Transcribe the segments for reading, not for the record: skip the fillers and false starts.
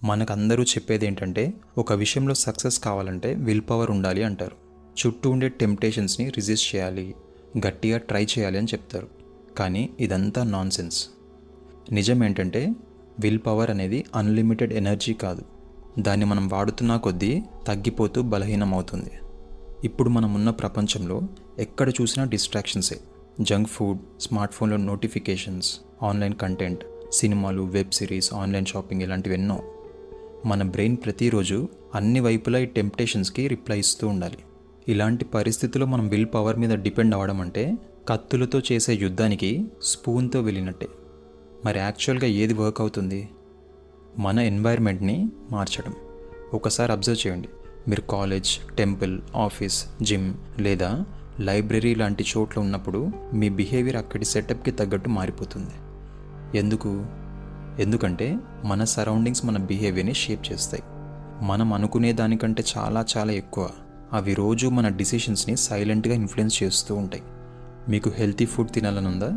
మనకందరూ చెప్పేది ఏంటంటే ఒక విషయంలో సక్సెస్ కావాలంటే విల్ పవర్ ఉండాలి అంటారు. చుట్టూ ఉండే టెంప్టేషన్స్ని రిజిస్ట్ చేయాలి, గట్టిగా ట్రై చేయాలి అని చెప్తారు. కానీ ఇదంతా నాన్సెన్స్. నిజం ఏంటంటే విల్ పవర్ అనేది అన్లిమిటెడ్ ఎనర్జీ కాదు. దాన్ని మనం వాడుతున్నా కొద్దీ తగ్గిపోతూ బలహీనమవుతుంది. ఇప్పుడు మనం ఉన్న ప్రపంచంలో ఎక్కడ చూసినా డిస్ట్రాక్షన్సే. జంక్ ఫుడ్, స్మార్ట్ ఫోన్లో నోటిఫికేషన్స్, ఆన్లైన్ కంటెంట్, సినిమాలు, వెబ్ సిరీస్, ఆన్లైన్ షాపింగ్ ఇలాంటివి ఎన్నో. మన బ్రెయిన్ ప్రతిరోజు అన్ని వైపులా ఈ టెంప్టేషన్స్కి రిప్లై ఇస్తూ ఉండాలి. ఇలాంటి పరిస్థితుల్లో మనం విల్ పవర్ మీద డిపెండ్ అవ్వడం అంటే కత్తులతో చేసే యుద్ధానికి స్పూన్తో వెళ్ళినట్టే. మరి యాక్చువల్గా ఏది వర్క్ అవుతుంది? మన ఎన్వైర్న్మెంట్ని మార్చడం. ఒకసారి అబ్జర్వ్ చేయండి. మీరు కాలేజ్, టెంపుల్, ఆఫీస్, జిమ్ లేదా లైబ్రరీ లాంటి చోట్ల ఉన్నప్పుడు మీ బిహేవియర్ అక్కడి సెటప్కి తగ్గట్టు మారిపోతుంది. ఎందుకంటే మన సరౌండింగ్స్ మన బిహేవియర్ని షేప్ చేస్తాయి. మనం అనుకునే దానికంటే చాలా చాలా ఎక్కువ అవి రోజు మన డిసిషన్స్ని సైలెంట్గా ఇన్ఫ్లుయెన్స్ చేస్తూ ఉంటాయి. మీకు హెల్తీ ఫుడ్ తినాలనుందా?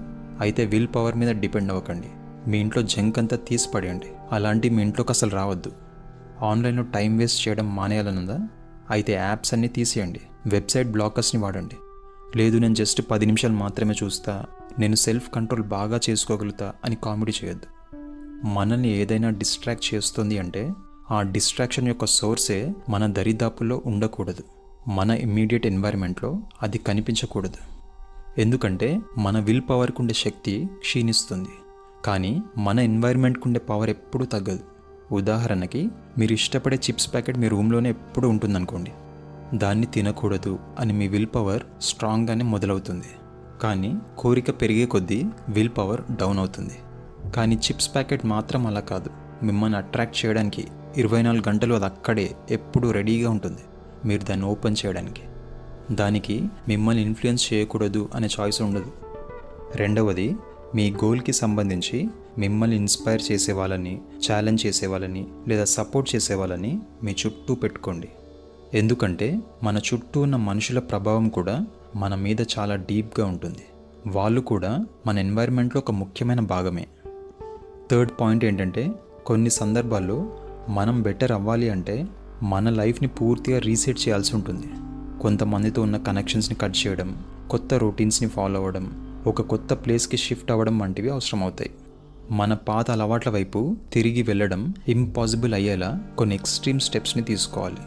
అయితే విల్ పవర్ మీద డిపెండ్ అవ్వకండి. మీ ఇంట్లో జంక్ అంతా తీసి పడేయండి. అలాంటి మీ ఇంట్లోకి అసలు రావద్దు. ఆన్లైన్లో టైం వేస్ట్ చేయడం మానేయాలనుందా? అయితే యాప్స్ అన్నీ తీసేయండి. వెబ్సైట్ బ్లాకర్స్ని వాడండి. లేదు, నేను జస్ట్ 10 నిమిషాలు మాత్రమే చూస్తా, నేను సెల్ఫ్ కంట్రోల్ బాగా చేసుకోగలుగుతా అని కామెడీ చేయొద్దు. మనల్ని ఏదైనా డిస్ట్రాక్ట్ చేస్తుంది అంటే ఆ డిస్ట్రాక్షన్ యొక్క సోర్సే మన దరిదాపుల్లో ఉండకూడదు. మన ఇమ్మీడియట్ ఎన్వైర్న్మెంట్లో అది కనిపించకూడదు. ఎందుకంటే మన విల్ పవర్కు ఉండే శక్తి క్షీణిస్తుంది, కానీ మన ఎన్వైర్న్మెంట్కు ఉండే పవర్ ఎప్పుడూ తగ్గదు. ఉదాహరణకి, మీరు ఇష్టపడే చిప్స్ ప్యాకెట్ మీ రూమ్లోనే ఎప్పుడూ ఉంటుందనుకోండి. దాన్ని తినకూడదు అని మీ విల్ పవర్ స్ట్రాంగ్గానే మొదలవుతుంది, కానీ కోరిక పెరిగే కొద్దీ విల్ పవర్ డౌన్ అవుతుంది. కానీ చిప్స్ ప్యాకెట్ మాత్రం అలా కాదు. మిమ్మల్ని అట్రాక్ట్ చేయడానికి 24 గంటలు అది అక్కడే ఎప్పుడూ రెడీగా ఉంటుంది, మీరు దాన్ని ఓపెన్ చేయడానికి. దానికి మిమ్మల్ని ఇన్ఫ్లుయెన్స్ చేయకూడదు అనే చాయిస్ ఉండదు. రెండవది, మీ గోల్కి సంబంధించి మిమ్మల్ని ఇన్స్పైర్ చేసే వాళ్ళని, ఛాలెంజ్ చేసే వాళ్ళని లేదా సపోర్ట్ చేసే వాళ్ళని మీ చుట్టూ పెట్టుకోండి. ఎందుకంటే మన చుట్టూ ఉన్న మనుషుల ప్రభావం కూడా మన మీద చాలా డీప్గా ఉంటుంది. వాళ్ళు కూడా మన ఎన్వైర్న్మెంట్లో ఒక ముఖ్యమైన భాగమే. థర్డ్ పాయింట్ ఏంటంటే, కొన్ని సందర్భాల్లో మనం బెటర్ అవ్వాలి అంటే మన లైఫ్ని పూర్తిగా రీసెట్ చేయాల్సి ఉంటుంది. కొంతమందితో ఉన్న కనెక్షన్స్ని కట్ చేయడం, కొత్త రొటీన్స్ని ఫాలో అవ్వడం, ఒక కొత్త ప్లేస్కి షిఫ్ట్ అవ్వడం వంటివి అవసరం అవుతాయి. మన పాత అలవాట్ల వైపు తిరిగి వెళ్ళడం ఇంపాసిబుల్ అయ్యేలా కొన్ని ఎక్స్ట్రీమ్ స్టెప్స్ని తీసుకోవాలి.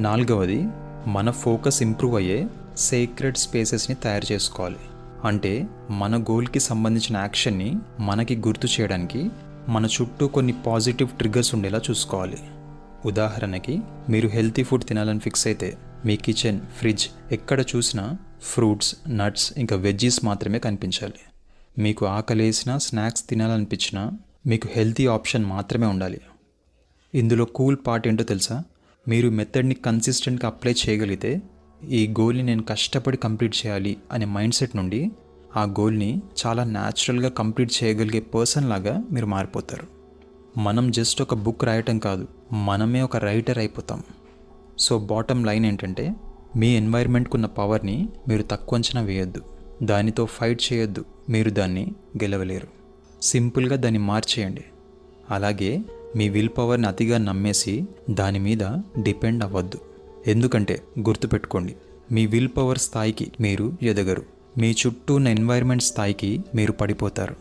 నాలుగవది, మన ఫోకస్ ఇంప్రూవ్ అయ్యే సేక్రెడ్ స్పేసెస్ని తయారు చేసుకోవాలి. అంటే మన గోల్కి సంబంధించిన యాక్షన్ని మనకి గుర్తు చేయడానికి మన చుట్టూ కొన్ని పాజిటివ్ ట్రిగ్గర్స్ ఉండేలా చూసుకోవాలి. ఉదాహరణకి, మీరు హెల్తీ ఫుడ్ తినాలని ఫిక్స్ అయితే మీ కిచెన్, ఫ్రిడ్జ్ ఎక్కడ చూసినా ఫ్రూట్స్, నట్స్ ఇంకా వెజ్జీస్ మాత్రమే కనిపించాలి. మీకు ఆకలేసినా, స్నాక్స్ తినాలనిపించినా మీకు హెల్తీ ఆప్షన్ మాత్రమే ఉండాలి. ఇందులో కూల్ పార్ట్ ఏంటో తెలుసా? మీరు మెథడ్ని కన్సిస్టెంట్గా అప్లై చేయగలిగితే ఈ గోల్ని నేను కష్టపడి కంప్లీట్ చేయాలి అనే మైండ్ సెట్ నుండి ఆ గోల్ని చాలా న్యాచురల్గా కంప్లీట్ చేయగలిగే పర్సన్ లాగా మీరు మారిపోతారు. మనం జస్ట్ ఒక బుక్ రాయటం కాదు, మనమే ఒక రైటర్ అయిపోతాం. సో బాటమ్ లైన్ ఏంటంటే, మీ ఎన్వైర్న్మెంట్కు ఉన్న పవర్ని మీరు తక్కువ అంచనా వేయొద్దు. దానితో ఫైట్ చేయొద్దు. మీరు దాన్ని గెలవలేరు. సింపుల్గా దాన్ని మార్చేయండి. అలాగే మీ విల్ పవర్ని అతిగా నమ్మేసి దాని మీద డిపెండ్ అవ్వద్దు. ఎందుకంటే గుర్తుపెట్టుకోండి, మీ విల్ పవర్ స్థాయికి మీరు ఎదగరు, మీ చుట్టూ ఉన్న ఎన్వైర్న్మెంట్ స్థాయికి మీరు పడిపోతారు.